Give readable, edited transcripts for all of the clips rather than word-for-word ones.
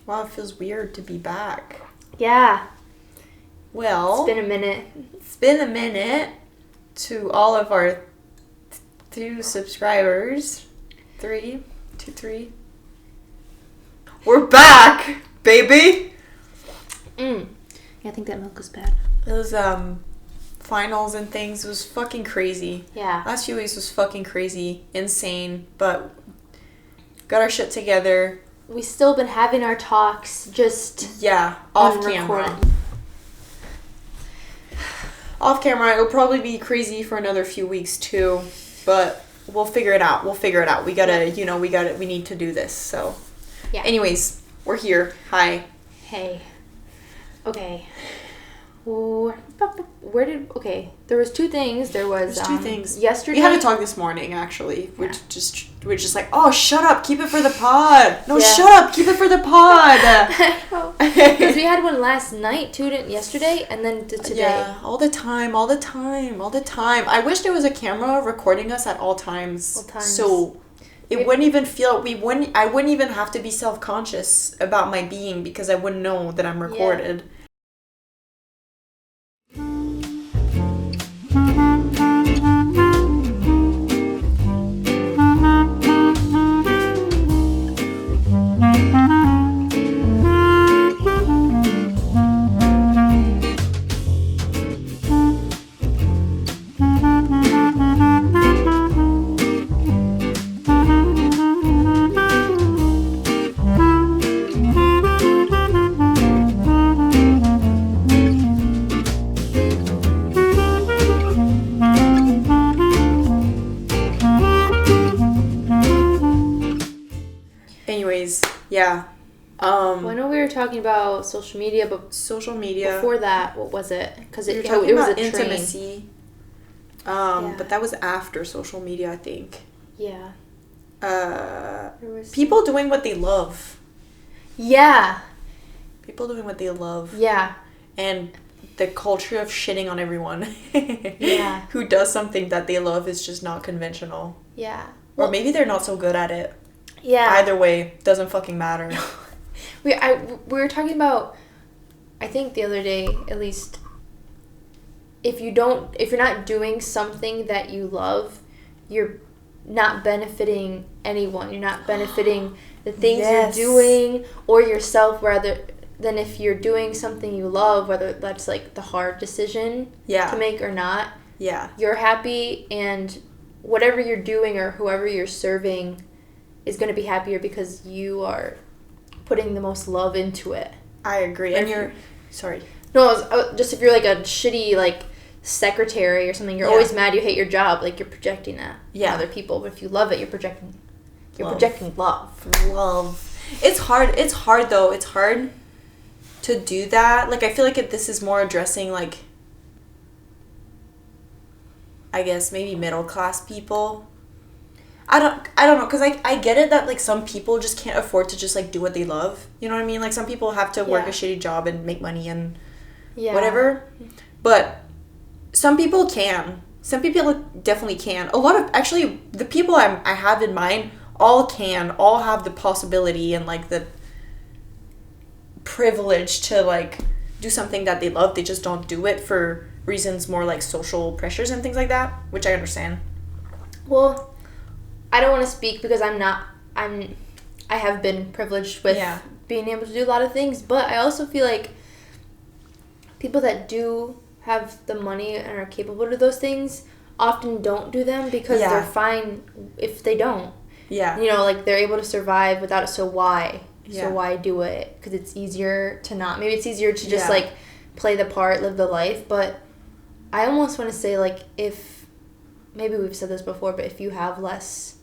Wow, it feels weird to be back. Yeah. Well, It's been a minute. It's been a minute to all of our 2 subscribers. 3. We're back, baby! Yeah, I think that milk is bad. Those, finals and things was fucking crazy. Yeah. Last few weeks was fucking crazy. Insane. But got our shit together. We still been having our talks, just off camera. Off camera, it'll probably be crazy for another few weeks too, but we'll figure it out. We gotta, we need to do this. So, yeah. Anyways, we're here. Hi. Hey. Okay. There was 2 things. There was 2 things. Yesterday. We had a talk this morning, actually. We're just like, oh, shut up, keep it for the pod. No, shut up, keep it for the pod. Because we had one last night, too, yesterday, and then today. Yeah, all the time. I wish there was a camera recording us at all times. So it wouldn't even feel, I wouldn't even have to be self-conscious about my being because I wouldn't know that I'm recorded. Yeah. Well, I know we were talking about social media, but before that, what was it? Because it was a intimacy. But that was after social media, I think. Yeah. People doing what they love. Yeah. People doing what they love. Yeah. And the culture of shitting on everyone. Yeah. Who does something that they love is just not conventional. Yeah. Or maybe they're not so good at it. Yeah. Either way, doesn't fucking matter. We were talking about, I think the other day, at least, if you're not doing something that you love, you're not benefiting anyone. You're not benefiting the things you're doing or yourself, rather than if you're doing something you love, whether that's like the hard decision to make or not. Yeah. You're happy, and whatever you're doing or whoever you're serving is going to be happier because you are putting the most love into it. I agree. And sorry. No, just if you're like a shitty like secretary or something, you're always mad you hate your job, like you're projecting that on other people. But if you love it, you're projecting love. It's hard though. It's hard to do that. Like I feel like this is more addressing like, I guess maybe middle class people. I don't know, because I get it that like some people just can't afford to just like do what they love, you know what I mean? Like some people have to work a shitty job and make money and whatever, but some people can. Some people definitely can. A lot of, actually, the people I have in mind all have the possibility and like the privilege to like do something that they love. They just don't do it for reasons more like social pressures and things like that, which I understand. Well, I don't want to speak because I have been privileged with being able to do a lot of things, but I also feel like people that do have the money and are capable to do those things often don't do them because they're fine if they don't. Yeah. You know, like they're able to survive without it, so why? Yeah. So why do it? Because it's easier to not. Maybe it's easier to just like play the part, live the life, but I almost want to say like if, maybe we've said this before, but if you have less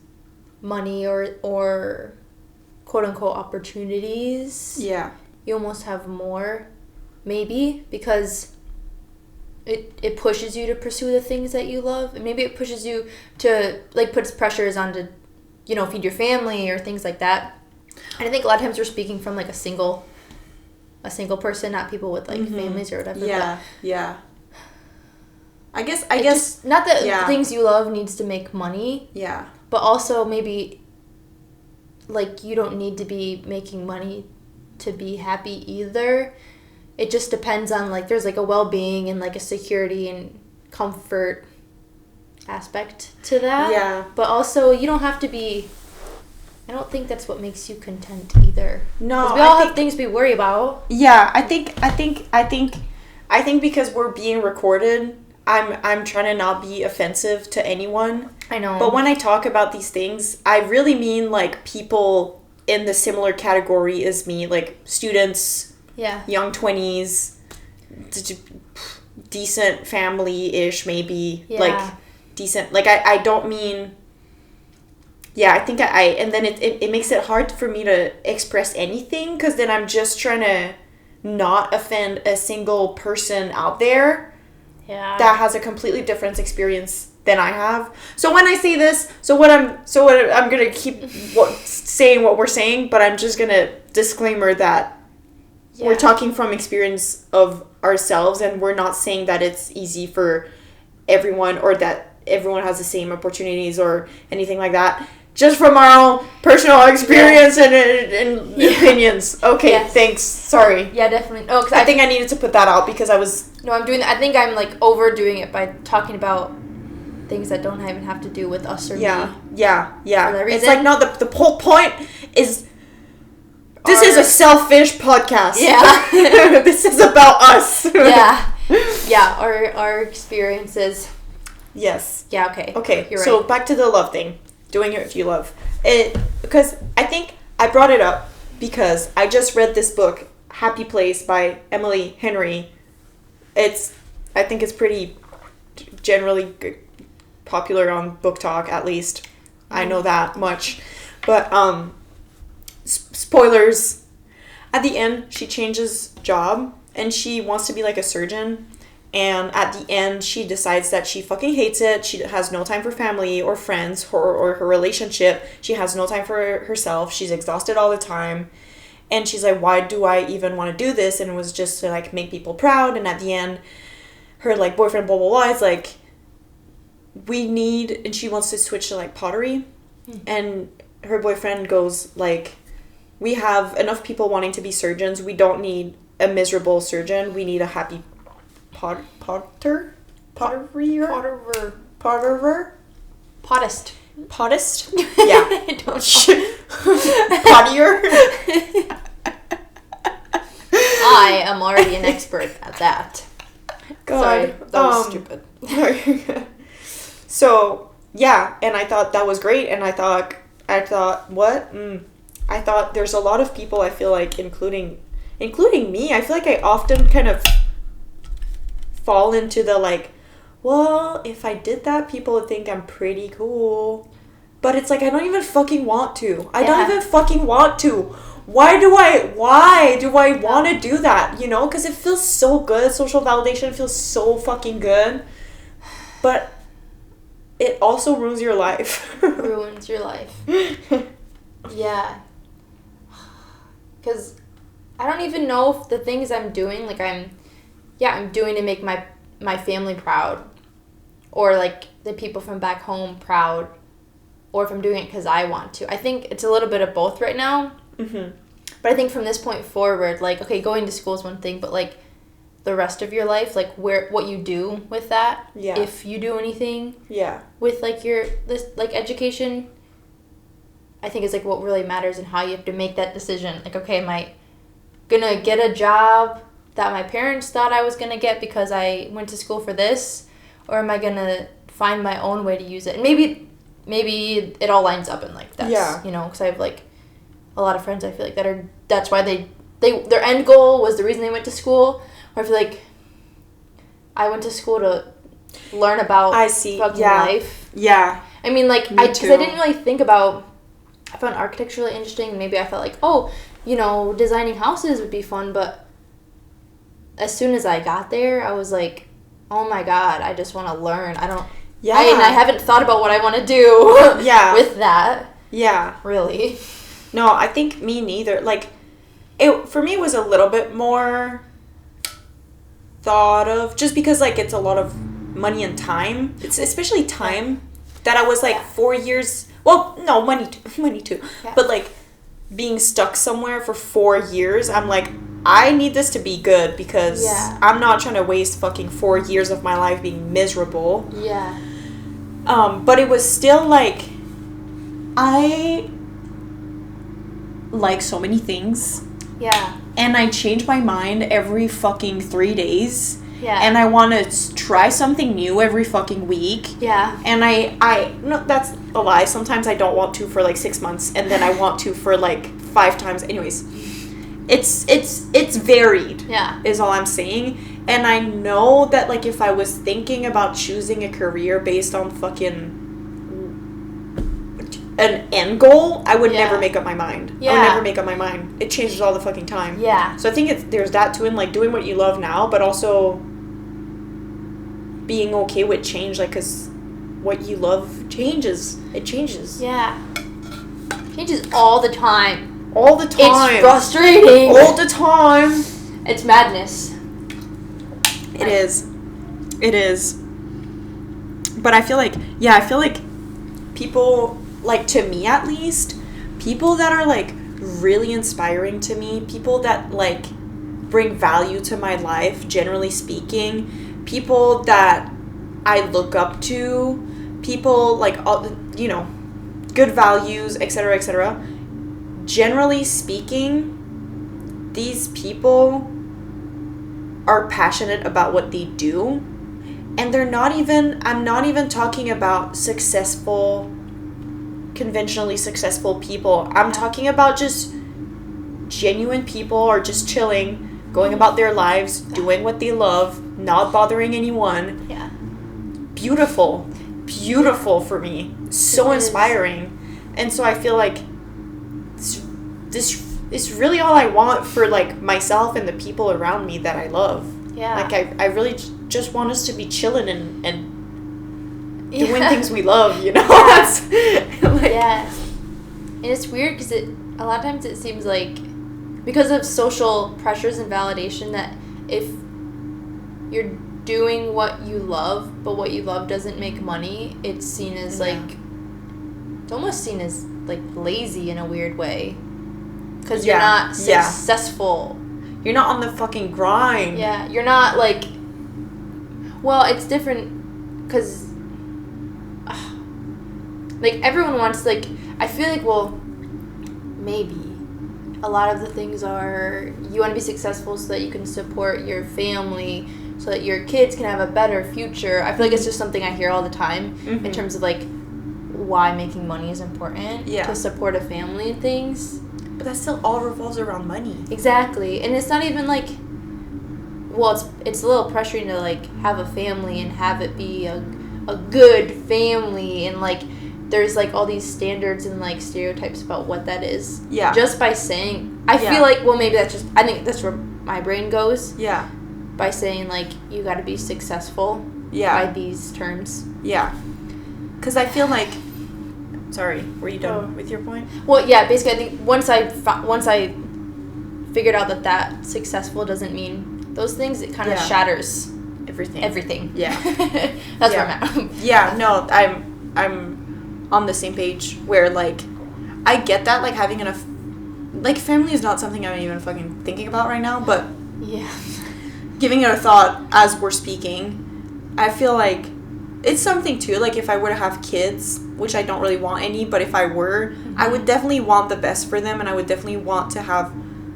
money or quote unquote opportunities, you almost have more, maybe, because it pushes you to pursue the things that you love, and maybe it pushes you to like puts pressures on to, you know, feed your family or things like that. And I think a lot of times we're speaking from like a single person, not people with like families or whatever. Yeah. I guess not that the things you love needs to make money. Yeah. But also maybe like you don't need to be making money to be happy either. It just depends on, like, there's, like, a well-being and, like, a security and comfort aspect to that. Yeah. But also, you don't have to be... I don't think that's what makes you content either. No, because we all have things we worry about. Yeah, I think because we're being recorded, I'm trying to not be offensive to anyone. I know. But when I talk about these things, I really mean, like, people in the similar category as me, like students, young 20s, decent family-ish maybe, like decent. Like, I don't mean. Yeah, I think and then it makes it hard for me to express anything, because then I'm just trying to not offend a single person out there that has a completely different experience than I have. So when I say this, I'm gonna keep saying what we're saying, but I'm just gonna disclaimer that we're talking from experience of ourselves, and we're not saying that it's easy for everyone or that everyone has the same opportunities or anything like that. Just from our own personal experience and opinions. Okay, thanks. Sorry. Yeah, definitely. Oh, because I think I needed to put that out because I was... No, I'm doing that. I think I'm, like, overdoing it by talking about things that don't even have to do with us or me. Yeah. It's like, no, the whole point is... This is a selfish podcast. Yeah. This is about us. Yeah, our experiences. Yes. Yeah, okay. Okay, you're right. So back to the love thing. Doing it if you love it, because I think I brought it up because I just read this book, Happy Place by Emily Henry. I think it's pretty generally popular on Book Talk, at least. I know that much. But spoilers, at the end she changes job and she wants to be like a surgeon. And at the end, she decides that she fucking hates it. She has no time for family or friends or her relationship. She has no time for herself. She's exhausted all the time. And she's like, why do I even want to do this? And it was just to, like, make people proud. And at the end, her, like, boyfriend, blah, blah, blah, is like, and she wants to switch to, like, pottery. And her boyfriend goes, like, we have enough people wanting to be surgeons. We don't need a miserable surgeon. We need a happy potterer? Pottist? Yeah. I don't know. Pottier? I am already an expert at that. God. Sorry, that was stupid. So, yeah, and I thought that was great, and I thought, what? I thought there's a lot of people, I feel like, including me, I feel like I often kind of fall into the, like, well, if I did that, people would think I'm pretty cool. But it's like, I don't even fucking want to. I don't even fucking want to. Why do I want to do that? You know? Because it feels so good. Social validation feels so fucking good. But it also ruins your life. Ruins your life. Yeah. Because I don't even know if the things I'm doing, like, I'm doing to make my family proud, or, like, the people from back home proud, or if I'm doing it because I want to. I think it's a little bit of both right now. Mm-hmm. But I think from this point forward, like, okay, going to school is one thing, but, like, the rest of your life, like, what you do with that, if you do anything with, like, education, I think is, like, what really matters, and how you have to make that decision. Like, okay, am I gonna get a job that my parents thought I was gonna get because I went to school for this, or am I gonna find my own way to use it? And maybe it all lines up in, like, that's, you know, because I have, like, a lot of friends, I feel like, that's why their end goal was the reason they went to school. Or I feel like I went to school to learn about fucking life. Yeah. I mean, like, because I didn't really think about, I found architecture really interesting. Maybe I felt like, oh, you know, designing houses would be fun, but as soon as I got there, I was like, oh my God, I just want to learn. And I haven't thought about what I want to do with that. Yeah. Really. No, I think me neither. Like, for me, it was a little bit more thought of, just because, like, it's a lot of money and time. It's especially time that I was, like, 4 years. Well, no, money too. Yeah. But, like, being stuck somewhere for 4 years, I'm like, I need this to be good because I'm not trying to waste fucking 4 years of my life being miserable. Yeah. But it was still like, I like so many things. Yeah. And I change my mind every fucking 3 days. Yeah. And I want to try something new every fucking week. Yeah. And no, that's a lie. Sometimes I don't want to for like 6 months, and then I want to for like 5 times. Anyways, it's varied. Yeah. Is all I'm saying. And I know that like if I was thinking about choosing a career based on fucking an end goal, I would never make up my mind. Yeah. I would never make up my mind. It changes all the fucking time. Yeah. So I think there's that too, in like doing what you love now, but also being okay with change, like, because what you love changes. It changes. Yeah. Changes all the time. All the time. It's frustrating. All the time. It's madness. It is. It is. But I feel like people, like, to me at least, people that are, like, really inspiring to me, people that, like, bring value to my life, generally speaking, people that I look up to, people, like, you know, good values, etc., etc. Generally speaking, these people are passionate about what they do, and I'm not even talking about conventionally successful people. I'm talking about just genuine people or just chilling, going about their lives, doing what they love, not bothering anyone. Yeah. Beautiful for me. So inspiring. And so I feel like this is really all I want for, like, myself and the people around me that I love. Yeah. Like, I really just want us to be chilling and doing things we love, you know? Yeah. And it's weird because a lot of times it seems like, because of social pressures and validation, that if you're doing what you love, but what you love doesn't make money, it's seen as, like, it's almost seen as, like, lazy in a weird way. Because you're not successful. You're not on the fucking grind. Yeah, you're not, like, well, it's different because, like, everyone wants, like, I feel like, well, maybe a lot of the things are, you want to be successful so that you can support your family, so that your kids can have a better future. I feel like it's just something I hear all the time in terms of, like, why making money is important to support a family and things. But that still all revolves around money. Exactly. And it's not even, like, well, it's a little pressuring to, like, have a family and have it be a good family, and, like, there's, like, all these standards and, like, stereotypes about what that is. Yeah. Just by saying, I feel like, well, maybe I think that's where my brain goes. Yeah. By saying, like, you got to be successful. Yeah. By these terms. Yeah. Because I feel like, sorry, were you done with your point? Well, yeah, basically, I think once I figured out that successful doesn't mean those things, it kind of shatters everything. Yeah. That's where I'm at. Yeah, no, I'm on the same page where, like, I get that, like, having enough, like, family is not something I'm even fucking thinking about right now, but giving it a thought as we're speaking, I feel like it's something too, like, if I were to have kids, which I don't really want any, but if I were, I would definitely want the best for them, and I would definitely want to have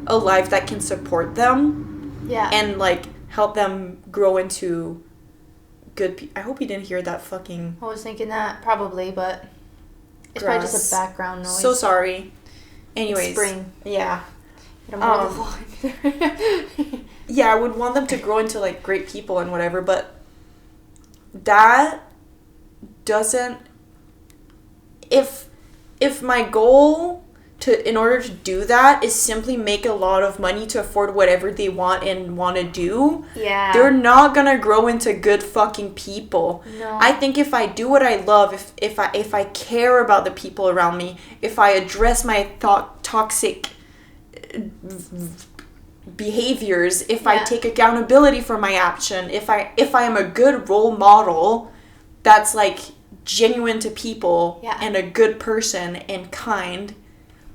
a life that can support them. Yeah. And, like, help them grow into good people. I hope you didn't hear that fucking... I was thinking that, probably, but it's probably just a background noise. So sorry. Anyways. It's spring. Yeah. Yeah, I would want them to grow into, like, great people and whatever, but that doesn't... If my goal in order to do that is simply make a lot of money to afford whatever they want and want to do, they're not gonna grow into good fucking people. No. I think if I do what I love, if I care about the people around me, if I address my toxic behaviors, if I take accountability for my action, if I am a good role model that's, like, genuine to people and a good person and kind,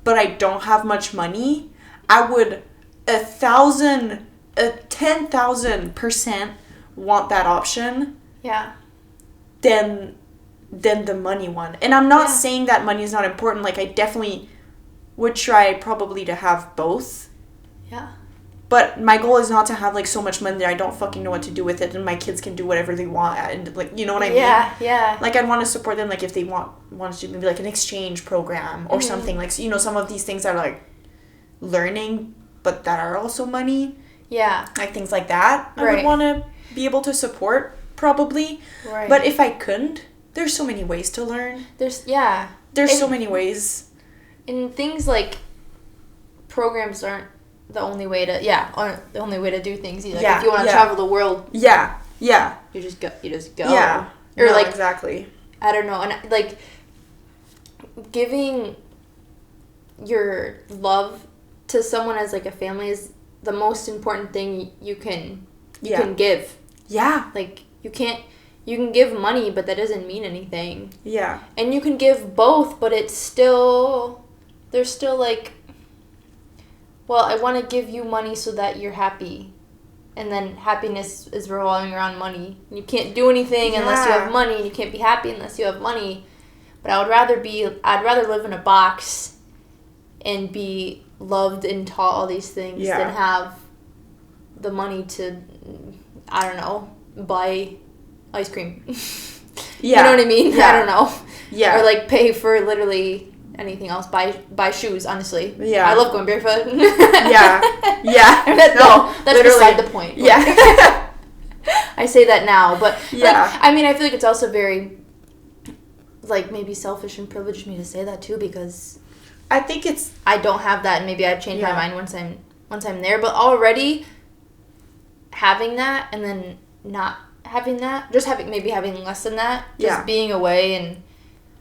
but I don't have much money, I would 10,000% want that option. Yeah. Than the money one. And I'm not saying that money is not important. Like, I definitely would try probably to have both. Yeah. But my goal is not to have, like, so much money that I don't fucking know what to do with it, and my kids can do whatever they want, and, like, you know what I mean? Yeah. Like, I'd want to support them, like, if they want to do maybe, like, an exchange program or something. Like, you know, some of these things are, like, learning, but that are also money. Yeah. Like, things like that. I would want to be able to support, probably. Right. But if I couldn't, there's so many ways to learn. There's so many ways. And things like programs aren't the only way to do things either. Like if you want to travel the world. Yeah. You just go. Yeah. Or no, like exactly. I don't know, and like giving your love to someone as like a family is the most important thing you can give. Yeah. Like you can give money, but that doesn't mean anything. Yeah. And you can give both, but there's still like, well, I want to give you money so that you're happy. And then happiness is revolving around money. You can't do anything unless you have money, and you can't be happy unless you have money. But I'd rather live in a box and be loved and taught all these things than have the money to, I don't know, buy ice cream. You know what I mean? I don't know. Yeah. Or like pay for literally anything else. Buy shoes, honestly. Yeah. I love going barefoot. Yeah. That's beside the point. Yeah. I say that now, but yeah. Like, I mean, I feel like it's also very like maybe selfish and privileged of me to say that too, because I think I don't have that, and maybe I'd change my mind once I'm there. But already having that and then not having that, just having less than that, just being away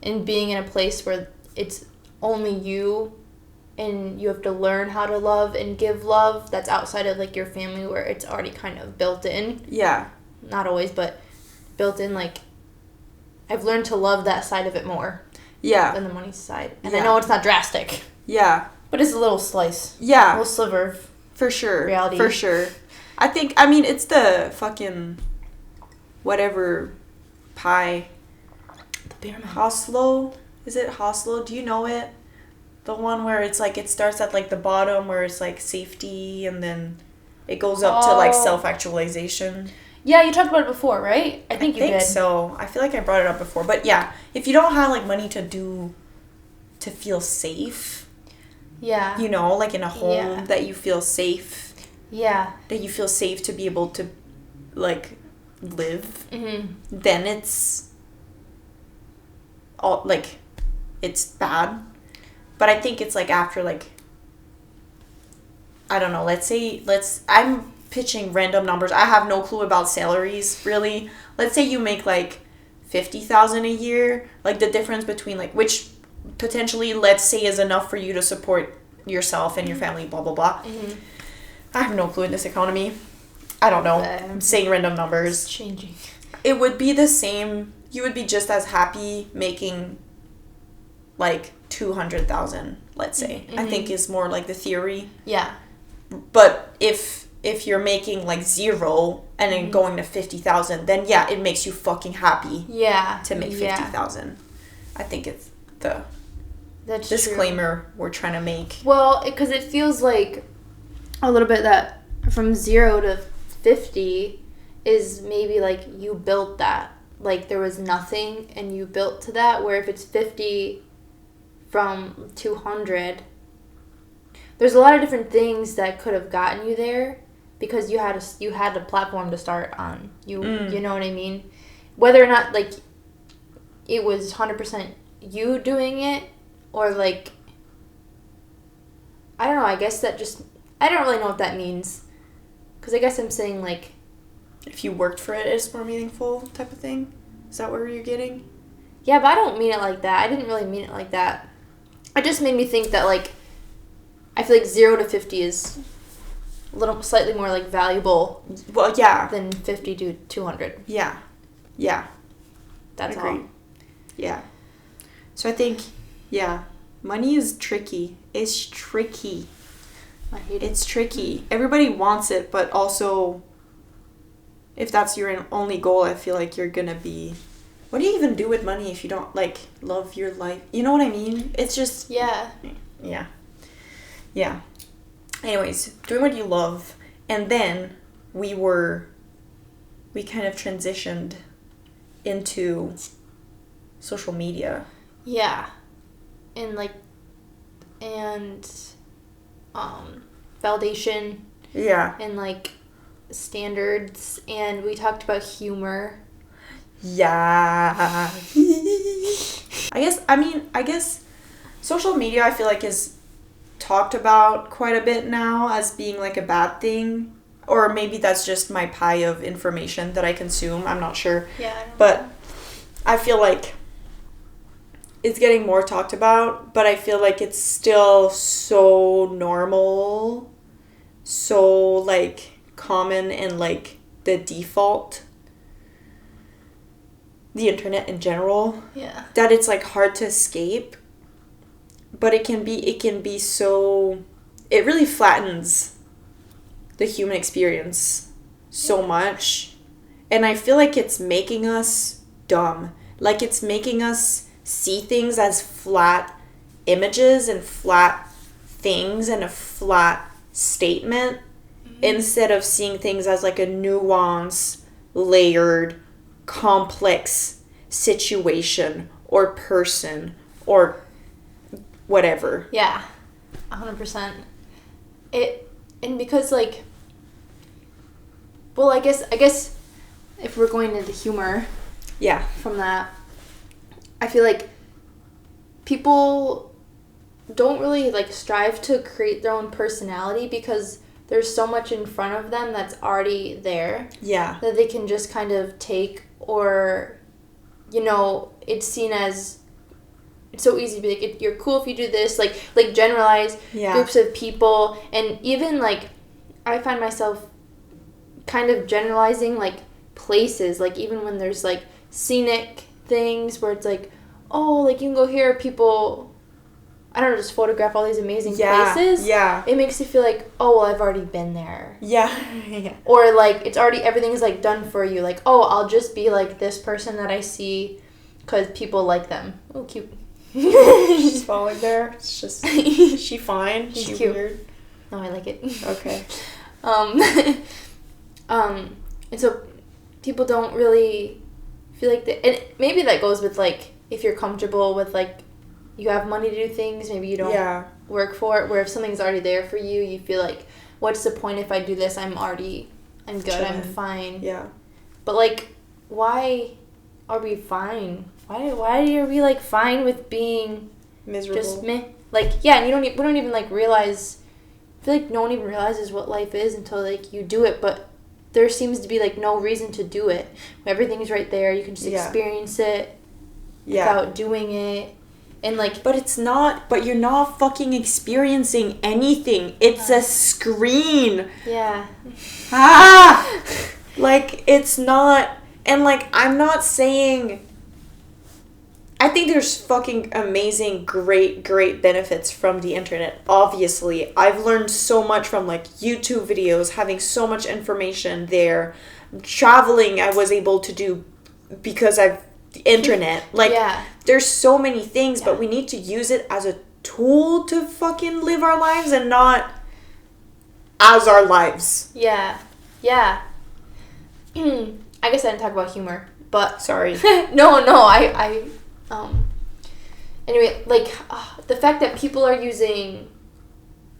and being in a place where it's only you and you have to learn how to love and give love that's outside of like your family, where it's already kind of built in. Yeah. Not always, but built in. Like I've learned to love that side of it more. Yeah. Than the money side. And I know it's not drastic. Yeah. But it's a little slice. Yeah. A little sliver of for sure. Reality. For sure. I mean, it's the fucking whatever pie. The pyramid. Hoslo? Is it Hoslo? Do you know it? The one where it's like it starts at like the bottom where it's like safety and then it goes up to like self-actualization. Yeah, you talked about it before, right? I think you did. So. I feel like I brought it up before. But yeah, if you don't have like money to feel safe. Yeah. You know, like in a home that you feel safe. Yeah. That you feel safe to be able to like live. Mm-hmm. Then it's all like it's bad. But I think it's like after like I don't know, I'm pitching random numbers. I have no clue about salaries really. Let's say you make like $50,000 a year, like the difference between like which potentially let's say is enough for you to support yourself and your family, blah blah blah. Mm-hmm. I have no clue in this economy. I don't know. I'm saying random numbers. It's changing. It would be the same. You would be just as happy making like 200,000, let's say. Mm-hmm. I think is more like the theory. Yeah. But if you're making like 0 and then going to 50,000, then yeah, it makes you fucking happy. Yeah. To make 50,000. I think it's the That's disclaimer true. We're trying to make. Well, because it feels like a little bit that from 0 to 50 is maybe like you built that. Like there was nothing and you built to that, where if it's 50 from 200, there's a lot of different things that could have gotten you there because you had a platform to start on. You know what I mean? Whether or not like it was 100% you doing it, or like I don't know, I guess that just I don't really know what that means, because I guess I'm saying like if you worked for it, it's more meaningful type of thing. Is that where you're getting? Yeah, but I don't mean it like that. I didn't really mean it like that. It just made me think that like I feel like 0 to 50 is a little slightly more like valuable. Well, yeah. Than 50 to 200. Yeah. Yeah. That's Agreed. all. Yeah. So I think, yeah, money is tricky. is tricky. I hate it. It's tricky. Everybody wants it, but also, if that's your only goal, I feel like you're gonna be... What do you even do with money if you don't, like, love your life? You know what I mean? It's just... Yeah. Yeah. Yeah. Anyways, doing what you love. And then we kind of transitioned into social media. Yeah. And validation. Yeah. And like standards, and we talked about humor. Yeah. I guess social media, I feel like, is talked about quite a bit now as being like a bad thing, or maybe that's just my pie of information that I consume. I'm not sure. Yeah. But I feel like it's getting more talked about, but I feel like it's still so normal, so like common, and like the default, the internet in general. Yeah. That it's like hard to escape. But it can be so... It really flattens the human experience so much. And I feel like it's making us dumb. Like, it's making us see things as flat images and flat things and a flat statement, instead of seeing things as like a nuanced, layered, complex situation or person or whatever. Yeah, 100%. And because like, well, I guess if we're going into humor, yeah, from that, I feel like people don't really like strive to create their own personality because there's so much in front of them that's already there. Yeah. That they can just kind of take, or, you know, it's seen as... It's so easy to be like, you're cool if you do this, like generalize groups of people. And even, like, I find myself kind of generalizing, like, places. Like, even when there's, like, scenic things where it's like, oh, like, you can go here, people, I don't know, just photograph all these amazing places. Yeah. It makes you feel like, oh, well, I've already been there. Yeah. Yeah. Or, like, it's already, everything's, like, done for you. Like, oh, I'll just be, like, this person that I see because people like them. Oh, cute. She's falling there. It's just... Is she fine? She's she cute. Weird? No, I like it. Okay. And so people don't really feel like and maybe that goes with, like, if you're comfortable with, like, you have money to do things, maybe you don't work for it, where if something's already there for you, you feel like, what's the point if I do this? I'm good, I'm fine. Yeah. But, like, why are we fine? Why are we, like, fine with being miserable? Just meh. Like, yeah, and we don't even, like, realize... I feel like no one even realizes what life is until, like, you do it, but there seems to be, like, no reason to do it. Everything's right there. You can just experience it without doing it. And, like... But you're not fucking experiencing anything. It's a screen. Yeah. Like, it's not... And, like, I'm not saying... I think there's fucking amazing, great benefits from the internet. Obviously, I've learned so much from, like, YouTube videos, having so much information there. Traveling I was able to do because I've the internet. Like, there's so many things, but we need to use it as a tool to fucking live our lives and not as our lives. Yeah. I guess I didn't talk about humor, but... Sorry. No, anyway, like, the fact that people are using,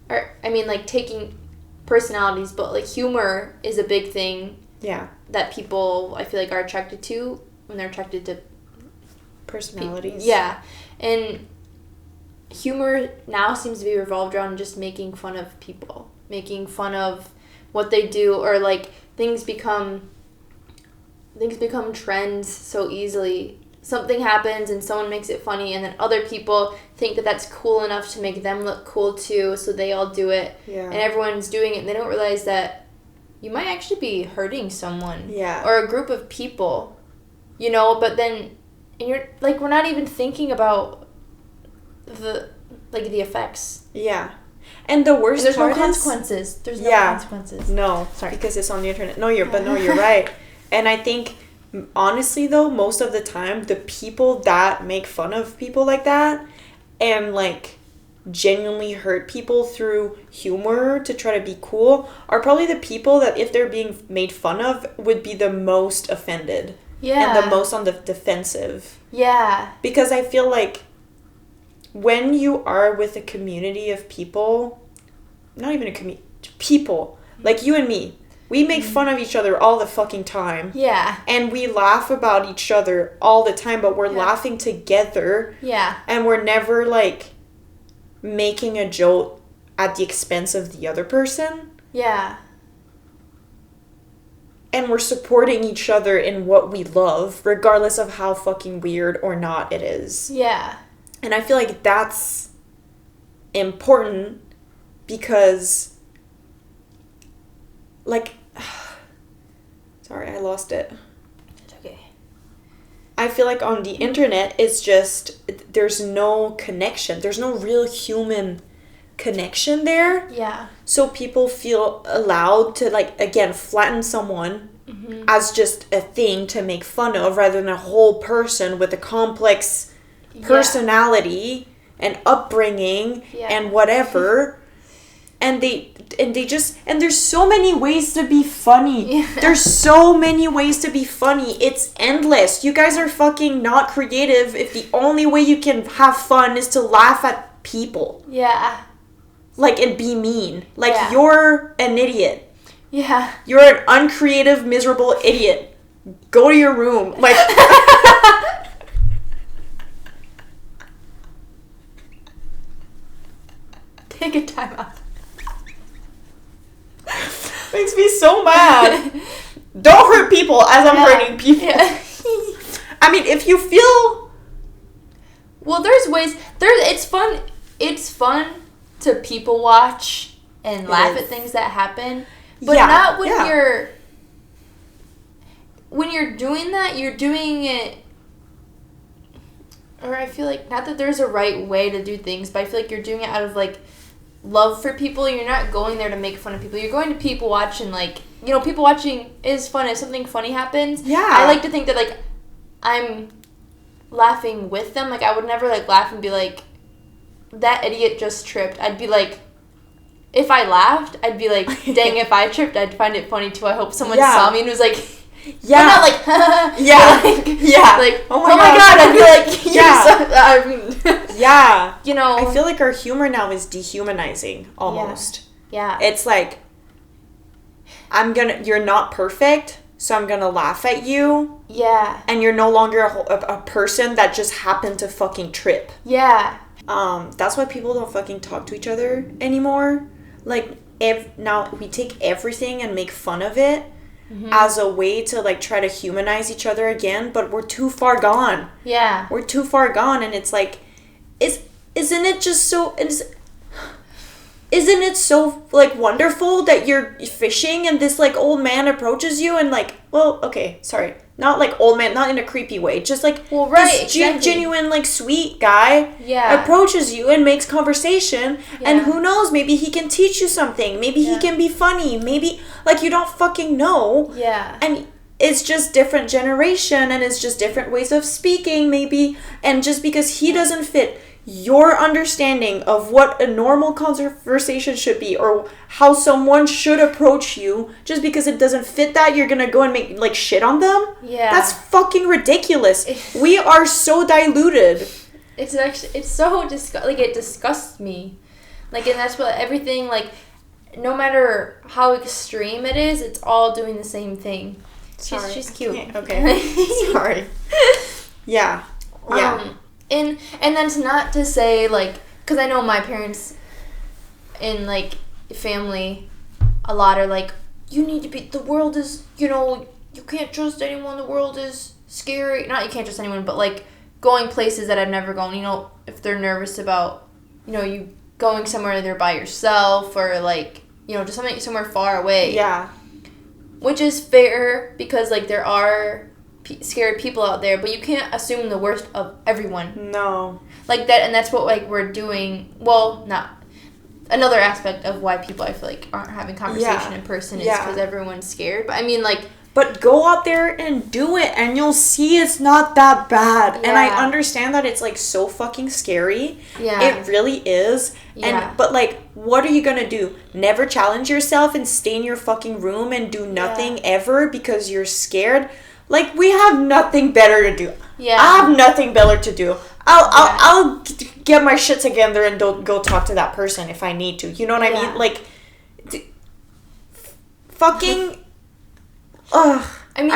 like, taking personalities, but, like, humor is a big thing. Yeah. That people, I feel like, are attracted to when they're attracted to personalities. Yeah. And humor now seems to be revolved around just making fun of people. Making fun of what they do, or, like, things become trends so easily. Something happens and someone makes it funny, and then other people think that that's cool enough to make them look cool too, so they all do it. Yeah. And everyone's doing it, and they don't realize that you might actually be hurting someone. Yeah. Or a group of people, but then, and you're, like, we're not even thinking about like the effects. Yeah. And the worst and part no consequences. is... There's no consequences. No. Sorry. Because it's on the internet. No, you're right. And I think, honestly, though, most of the time, the people that make fun of people like that and, like, genuinely hurt people through humor to try to be cool are probably the people that, if they're being made fun of, would be the most offended. Yeah. And the most on the defensive. Yeah. Because I feel like when you are with a community of people, not even a community, people, like you and me, we make fun of each other all the fucking time. Yeah. And we laugh about each other all the time, but we're laughing together. Yeah. And we're never, like, making a joke at the expense of the other person. Yeah. And we're supporting each other in what we love, regardless of how fucking weird or not it is. Yeah. And I feel like that's important because, like, sorry, I lost it. It's okay. I feel like on the internet, it's just, there's no connection. There's no real human connection there. Yeah. So people feel allowed to, like, again, flatten someone as just a thing to make fun of rather than a whole person with a complex personality and upbringing and whatever. And there's so many ways to be funny. Yeah. There's so many ways to be funny. It's endless. You guys are fucking not creative if the only way you can have fun is to laugh at people. Yeah. Like, and be mean. Like, you're an idiot. Yeah. You're an uncreative, miserable idiot. Go to your room. Like... Take a time out. Makes me so mad. Don't hurt people as I'm hurting people. Yeah. I mean, if you feel... Well, there's ways... It's fun to people watch and laugh at things that happen. But not when you're... When you're doing that, you're doing it... Or I feel like... Not that there's a right way to do things, but I feel like you're doing it out of, like... love for people. You're not going there to make fun of people. You're going to people watch and, like, you know, people watching is fun. If something funny happens, I like to think that, like, I'm laughing with them. Like, I would never, like, laugh and be like, that idiot just tripped. I'd be like, if I laughed, I'd be like, dang, if I tripped, I'd find it funny too. I hope someone saw me and was like, I'm not like, like, oh my god, I'd be like, you know, I feel like our humor now is dehumanizing almost. Yeah. It's like, you're not perfect, so I'm gonna laugh at you. Yeah. And you're no longer a person that just happened to fucking trip. Yeah. That's why people don't fucking talk to each other anymore. Like, now we take everything and make fun of it. As a way to, like, try to humanize each other again, but we're too far gone. Yeah. We're too far gone, and it's like, isn't it just so... Isn't it so, like, wonderful that you're fishing and this, like, old man approaches you and, like... Well, okay, sorry. Not, like, old man, not in a creepy way. Just, like, this genuine, like, sweet guy approaches you and makes conversation. Yeah. And who knows, maybe he can teach you something. Maybe he can be funny. Maybe, like, you don't fucking know. Yeah. And it's just different generation and it's just different ways of speaking, maybe. And just because he doesn't fit your understanding of what a normal conversation should be or how someone should approach you, just because it doesn't fit that, you're gonna go and make, like, shit on them? Yeah. That's fucking ridiculous. We are so diluted. It's actually, it's so it disgusts me. Like, and that's what everything, like, no matter how extreme it is, it's all doing the same thing. Sorry. She's cute. Okay. Sorry. Yeah. Yeah. And that's not to say, like, because I know my parents in, like, family a lot are like, you need to be, the world is, you know, you can't trust anyone, the world is scary. Not you can't trust anyone, but, like, going places that I've never gone, you know, if they're nervous about, you know, you going somewhere either by yourself or, like, you know, just somewhere far away. Yeah. Which is fair because, like, there are scared people out there, but you can't assume the worst of everyone. No. Like that, and that's what like we're doing. Well, not another aspect of why people I feel like aren't having conversation in person is because everyone's scared. But I mean, like. But go out there and do it, and you'll see it's not that bad. Yeah. And I understand that it's, like, so fucking scary. Yeah. It really is. Yeah. But, like, what are you gonna do? Never challenge yourself and stay in your fucking room and do nothing ever because you're scared? Like, we have nothing better to do. Yeah. I have nothing better to do. I'll get my shit together and go talk to that person if I need to. You know what I mean? Like, fucking... Ugh. I mean...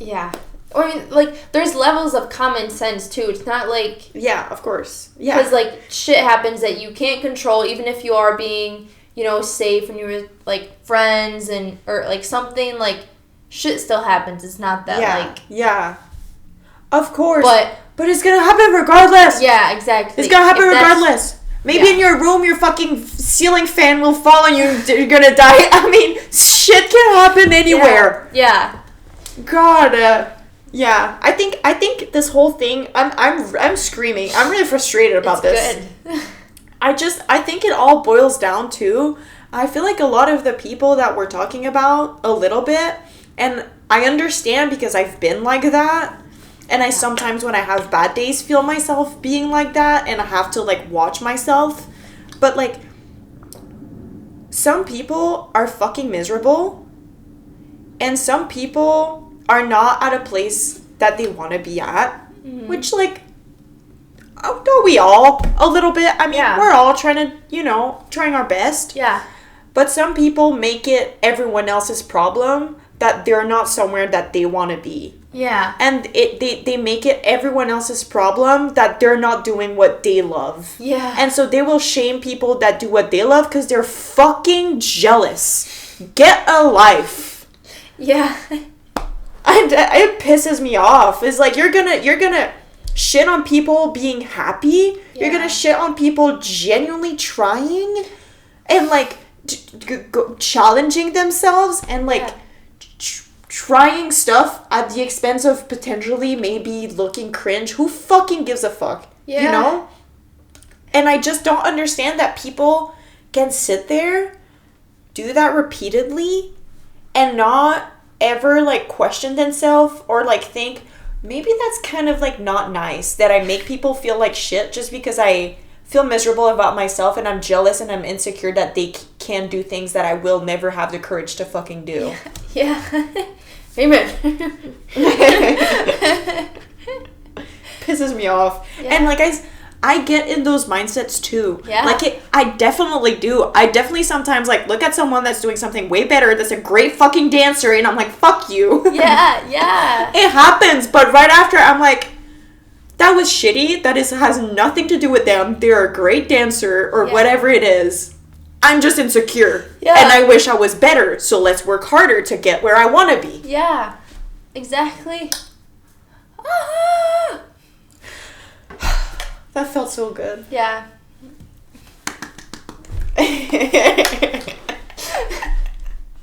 Yeah. I mean, like, there's levels of common sense, too. It's not like... Yeah, of course. Yeah. Because, like, shit happens that you can't control, even if you are being, you know, safe and you're with, like, friends and... Or, like, something, like, shit still happens. It's not that, like... Yeah. Of course. But it's gonna happen regardless. Yeah, exactly. It's gonna happen regardless. Maybe in your room, your fucking ceiling fan will fall and you're gonna die. I mean, shit can happen anywhere. Yeah. God. Yeah. I think this whole thing. I'm screaming. I'm really frustrated about this. Good. I think it all boils down to. I feel like a lot of the people that we're talking about a little bit, and I understand because I've been like that. And I sometimes, when I have bad days, feel myself being like that. And I have to, like, watch myself. But, like, some people are fucking miserable. And some people are not at a place that they want to be at. Mm-hmm. Which, like, don't we all? A little bit. I mean, we're all trying to, trying our best. Yeah. But some people make it everyone else's problem that they're not somewhere that they want to be. Yeah. And they make it everyone else's problem that they're not doing what they love. Yeah. And so they will shame people that do what they love because they're fucking jealous. Get a life. Yeah. And it pisses me off. It's like you're gonna shit on people being happy. Yeah. You're gonna shit on people genuinely trying and like challenging themselves and like trying stuff at the expense of potentially maybe looking cringe. Who fucking gives a fuck? Yeah. You know? And I just don't understand that people can sit there, do that repeatedly, and not ever, like, question themselves or, like, think, maybe that's kind of, like, not nice that I make people feel like shit just because I feel miserable about myself and I'm jealous and I'm insecure that they can do things that I will never have the courage to fucking do. Yeah. Amen. Pisses me off. Yeah. And like I get in those mindsets too. Yeah. Like I definitely do. I definitely sometimes like look at someone that's doing something way better, that's a great fucking dancer, and I'm like, fuck you. Yeah, yeah. It happens, but right after I'm like, that was shitty. Has nothing to do with them. They're a great dancer or whatever it is. I'm just insecure. Yeah. And I wish I was better, so let's work harder to get where I want to be. Yeah. Exactly. That felt so good. Yeah.